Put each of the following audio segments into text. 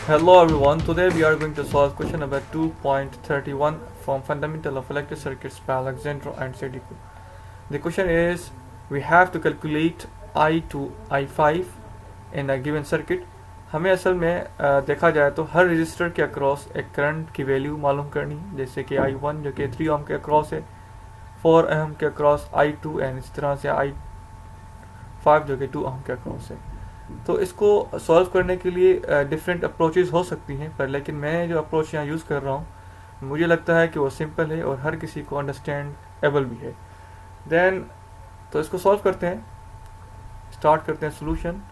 Hello everyone, today we are going to solve question number 2.31 from Fundamental of Electric Circuits by Alexandro and Sediku. The question is, we have to calculate I to I5 in a given circuit. हमें असल में देखा जाए तो हर register के across एक current की value मालूम करनी, जैसे कि I1 जो कि 3 ओम के अक्रॉस है, 4 ओम के अक्रॉस I2 एंड इस तरह से I5 जो कि 2 ओम के अक्रॉस है. तो इसको सॉल्व करने के लिए डिफरेंट अप्रोचेस हो सकती हैं, पर लेकिन मैं जो अप्रोच यहाँ यूज़ कर रहा हूँ मुझे लगता है कि वो सिंपल है और हर किसी को अंडरस्टैंडेबल भी है. देन तो इसको सॉल्व करते हैं, स्टार्ट करते हैं सोल्यूशन.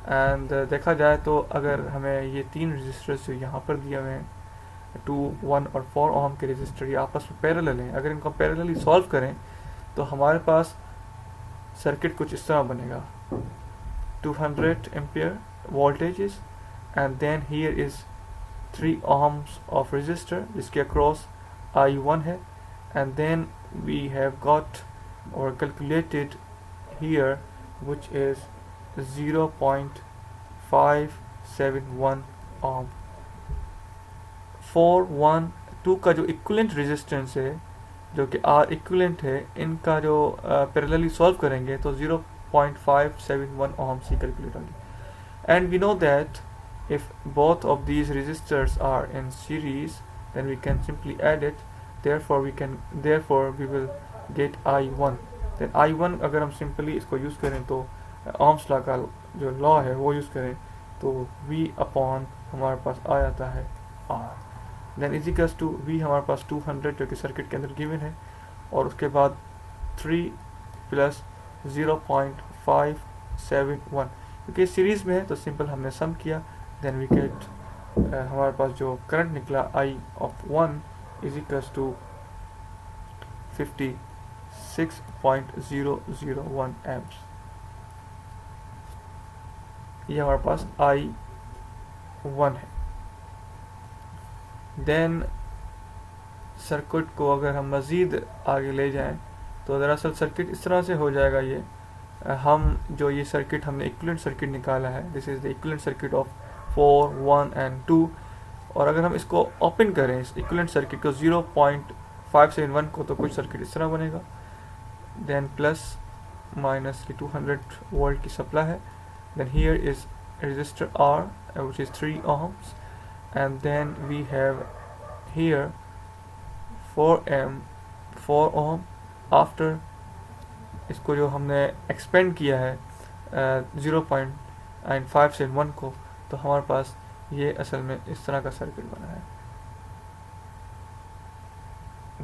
एंड देखा जाए तो अगर हमें ये तीन रजिस्टर्स जो यहाँ पर दिए हुए हैं 2, 1 और 4 ओम के रजिस्टर ये आपस में पैरेलल हैं, अगर इनको पैरेलली सॉल्व करें तो हमारे पास सर्किट कुछ इस तरह बनेगा. 200 ampere voltages, and then here is 3 ohms of resistor जिसके across I1 है, and then we have got or calculated here which is 0.571 ohm. 4, 1, 2 का जो इक्विवेलेंट रेजिस्टेंस है जो कि R इक्विवेलेंट है, इनका जो पैरेलली सॉल्व करेंगे तो 0.571 ohms ही कैलकुलेट होगी. And we know that if both of these resistors are in series, then we can simply add it. Therefore we will get I1. Then I1 अगर हम simply इसको use करें तो ohms law का जो law है वो यूज़ करें तो V अपॉन हमारे पास आ जाता है R. Then is equals to V हमारे पास 200 जो कि सर्किट के अंदर गिवन है, और उसके बाद 3 प्लस 0.571 क्योंकि सीरीज में है तो सिंपल हमने सम किया. देन वी गेट हमारे पास जो करंट निकला I of 1 is equals to 56.001 amps. ये हमारे पास I1 है. देन सर्किट को अगर हम मज़ीद आगे ले जाएं तो दरअसल सर्किट इस तरह से हो जाएगा. ये हम जो ये सर्किट हमने इक्विवेलेंट सर्किट निकाला है, this is the equivalent circuit of 4, 1 and 2, और अगर हम इसको ओपन करें इस इक्विवेलेंट सर्किट को 0.571 को तो कुछ सर्किट इस तरह बनेगा. देन प्लस माइनस की 200 वोल्ट की सप्लाई है. Then here is resistor R which is 3 ohms, and then we have here 4 ohm. After इसको जो हमने एक्सपेंड किया है 0.571 को, तो हमारे पास ये असल में इस तरह का सर्किट बना है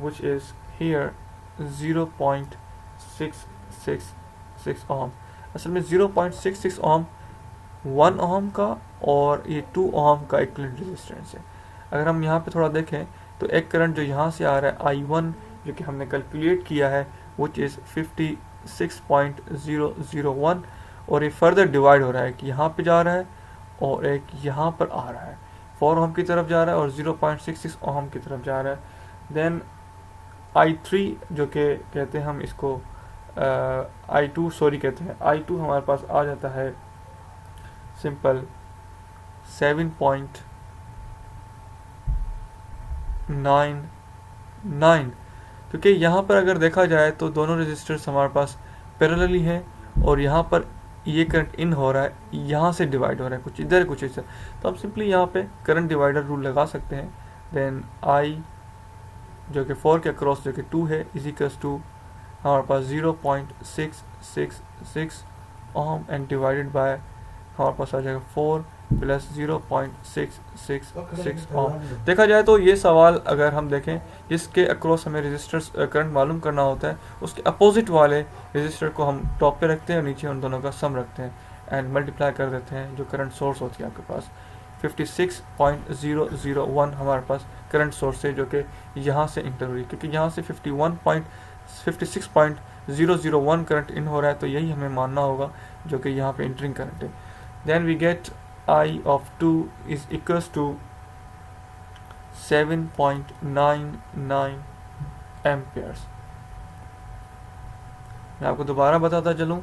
which is here 0.666 ohm. असल में 0.66 ohm 1 ohm का और ये 2 ohm का इक्विवेलेंट रेजिस्टेंस है. अगर हम यहाँ पे थोड़ा देखें तो एक करंट जो यहाँ से आ रहा है I1 जो कि हमने कैलकुलेट किया है which is 56.001, और ये फर्दर डिवाइड हो रहा है कि यहाँ पे जा रहा है और एक यहाँ पर आ रहा है, 4 ओम की तरफ जा रहा है और 0.66 ओम की तरफ जा रहा है. देन I3 जो कि कहते हैं हम इसको I2 सॉरी कहते हैं I2 हमारे पास आ जाता है सिंपल 7.99, क्योंकि यहाँ पर अगर देखा जाए तो दोनों रेजिस्टर्स हमारे पास पैरेलली हैं और यहाँ पर ये करंट इन हो रहा है, यहाँ से डिवाइड हो रहा है, कुछ इधर कुछ इधर, तो हम सिंपली यहाँ पे करंट डिवाइडर रूल लगा सकते हैं. देन I जो कि 4 के अक्रॉस जो कि 2 है इज इक्वल्स टू हमारे पास 0.666 ओम एंड डिवाइडेड बाय हमारे पास आ जाएगा 4 प्लस 0.666 ओम. देखा जाए तो ये सवाल अगर हम देखें जिसके अक्रॉस हमें रेजिस्टर्स करंट मालूम करना होता है उसके अपोजिट वाले रेजिस्टर को हम टॉप पे रखते हैं और नीचे उन दोनों का सम रखते हैं एंड मल्टीप्लाई कर देते हैं जो करंट सोर्स होती है आपके पास 56.001 हमारे पास करंट सोर्स है जो कि यहाँ से इंटर हुई, क्योंकि यहाँ से 56.001 करंट इन हो रहा है तो यही हमें मानना होगा जो कि यहाँ पे इंटरिंग करंट है. Then we get I of 2 is equals to 7.99 amperes. मैं आपको दोबारा बताता चलूँ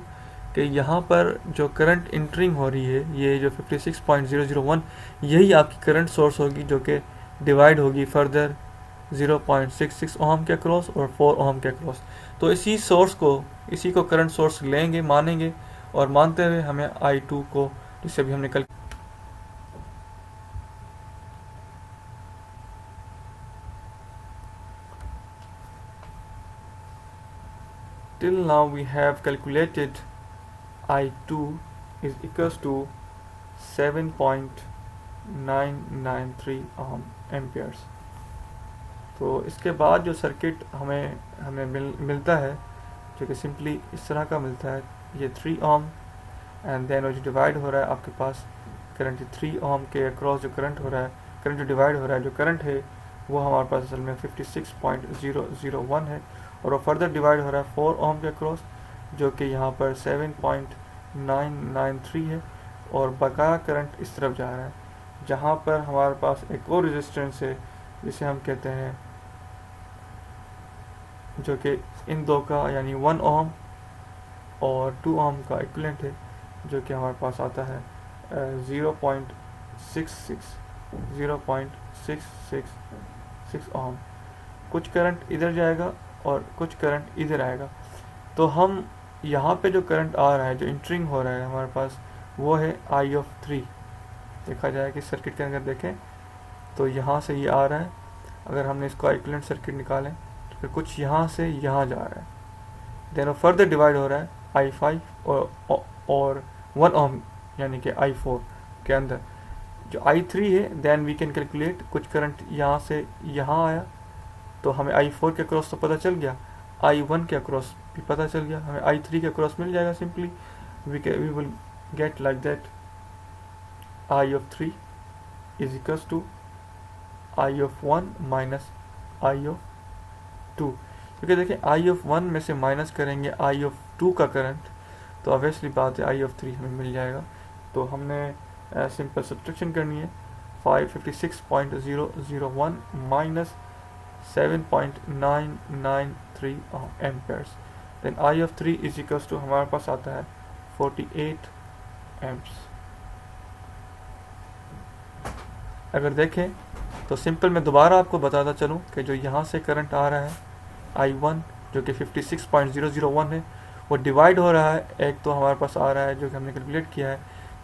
कि यहाँ पर जो करंट इंटरिंग हो रही है, ये जो 56.001, यही आपकी करंट सोर्स होगी, जो कि डिवाइड होगी फर्दर 0.66 ओहम के अक्रॉस और 4 ओहम के अक्रॉस। तो इसी को करंट सोर्स लेंगे, मानेंगे, और मानते हुए हमें I2 को, जिसे अभी हमने कल till now we have calculated I2 is equals to 7.993 amperes. तो इसके बाद जो सर्किट हमें मिलता है, जो कि सिंपली इस तरह का मिलता है, ये 3 ओम, एंड देन जो डिवाइड हो रहा है आपके पास करंट 3 ओम के अक्रॉस जो करंट हो रहा है, करंट जो डिवाइड हो रहा है, जो करंट है वो हमारे पास असल में 56.001 है, और वो फर्दर डिवाइड हो रहा है 4 ओम के अक्रॉस, जो कि यहाँ पर 7.993 है, और बकाया करंट इस तरफ जा रहा है, जहाँ पर हमारे पास एक और रेजिस्टेंस है जिसे हम कहते हैं, जो कि इन दो का यानी 1 ओम और 2 ओम का इक्विवेलेंट है, जो कि हमारे पास आता है 0.666 ओम। कुछ करंट इधर जाएगा और कुछ करंट इधर आएगा। तो हम यहाँ पे जो करंट आ रहा है, जो इंटरिंग हो रहा है हमारे पास, वो है I3। देखा जाए कि सर्किट के अंदर देखें तो यहाँ से ये आ रहा है, अगर हमने इसको इक्विवेलेंट सर्किट निकालें तो फिर कुछ यहाँ से यहाँ जा रहा है, देन फर्दर डिवाइड हो रहा है I5 और 1 ओम यानी कि I4 के अंदर। जो I3 है, देन वी कैन कैलकुलेट, कुछ करंट यहाँ से यहाँ आया तो हमें I4 के अक्रॉस तो पता चल गया, I1 के अक्रॉस भी पता चल गया, हमें I3 के अक्रॉस मिल जाएगा। Simply we will get like that I3 is equals to I1 minus I2, क्योंकि देखिए I1 में से माइनस करेंगे I2 का करंट, तो ऑब्वियसली बात है I3 हमें मिल जाएगा। तो हमने सिंपल सब्ट्रैक्शन करनी है, 556.001 minus 7.993 amperes, then I3 is equals to हमारे पास आता है 48 एम्प्स। अगर देखें तो सिंपल मैं दोबारा आपको बताता चलूँ कि जो यहाँ से करंट आ रहा है I1, जो कि 56.001 है, वो डिवाइड हो रहा है, एक तो हमारे पास आ रहा है जो कि हमने कैलकुलेट किया है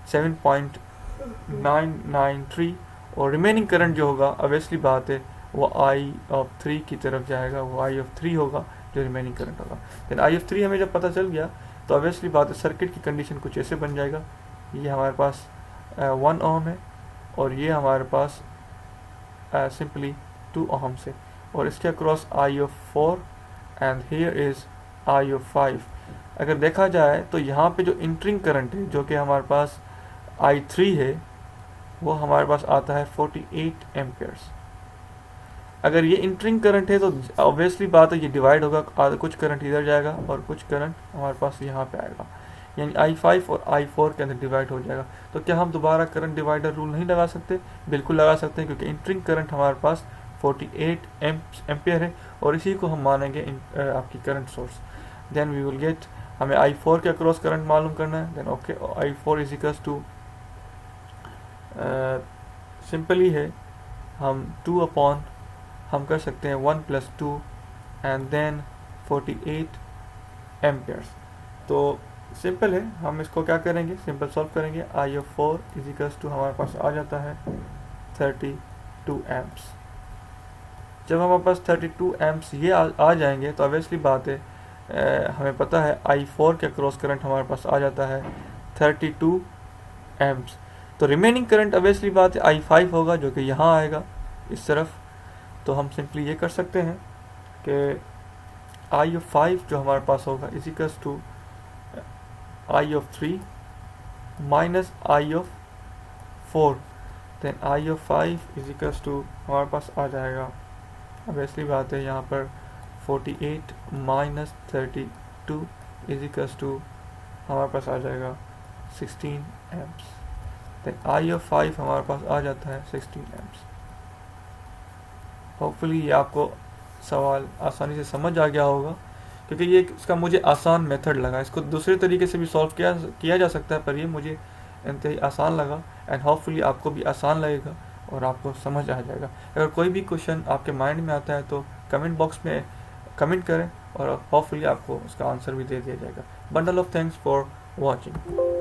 7.993, और रिमेनिंग करंट जो होगा ऑब्वियसली बात है वो I3 की तरफ जाएगा, वो I3 होगा जो रिमेनिंग करंट होगा। देन I3 हमें जब पता चल गया तो ऑब्वियसली बात है सर्किट की कंडीशन कुछ ऐसे बन जाएगा, ये हमारे पास 1 ओम है और ये हमारे पास सिंपली 2 ओम से, और इसके across I4 and here is I5। अगर देखा जाए तो यहाँ पे जो इंटरिंग करंट है, जो कि हमारे पास I3 है, वो हमारे पास आता है 48 एम्पियर्स। अगर ये इंटरिंग करंट है तो ऑब्वियसली बात है ये डिवाइड होगा, कुछ करंट इधर जाएगा और कुछ करंट हमारे पास यहाँ पे आएगा, यानी I5 और I4 के अंदर डिवाइड हो जाएगा। तो क्या हम दोबारा करंट डिवाइडर रूल नहीं लगा सकते? बिल्कुल लगा सकते हैं, क्योंकि इंटरिंग करंट हमारे पास 48 एम्पियर है, और इसी को हम मानेंगे आपकी current source. Then we will get, हमें I4 के अक्रॉस करंट मालूम करना है, then okay I4 is equals to simply है, हम 2 अपॉन हम कर सकते हैं 1 + 2 एंड देन 48 एम्पियर्स। तो सिंपल है, हम इसको क्या करेंगे, सिंपल सॉल्व करेंगे। I4 इज इक्वल्स टू हमारे पास आ जाता है 32 एम्प्स। जब हमारे पास 32 एम्प्स ये आ जाएंगे तो ऑब्वियसली बात है हमें पता है I4 के क्रॉस करंट हमारे पास आ जाता है 32 एम्प्स। तो रिमेनिंग करंट ऑब्वियसली बात है I5 होगा, जो कि यहाँ आएगा इस तरफ। तो हम सिंपली ये कर सकते हैं कि I5 जो हमारे पास होगा is equals to I3 minus I4, then I5 is equals to हमारे पास आ जाएगा, ऑब्वियसली बात है यहाँ पर 48 माइनस 32 इज इक्वल्स टू हमारे पास आ जाएगा 16 एम्प्स। देन I5 हमारे पास आ जाता है 16 एम्प्स। होपफुली ये आपको सवाल आसानी से समझ आ गया होगा, क्योंकि ये इसका मुझे आसान मेथड लगा। इसको दूसरे तरीके से भी सॉल्व किया जा सकता है, पर ये मुझे इंतहाई आसान लगा, एंड होपफुली आपको भी आसान लगेगा और आपको समझ आ जाएगा। अगर कोई भी क्वेश्चन आपके माइंड में आता है तो कमेंट बॉक्स में कमेंट करें और होपफुली आपको उसका आंसर भी दे दिया जाएगा। Bundle of thanks for watching.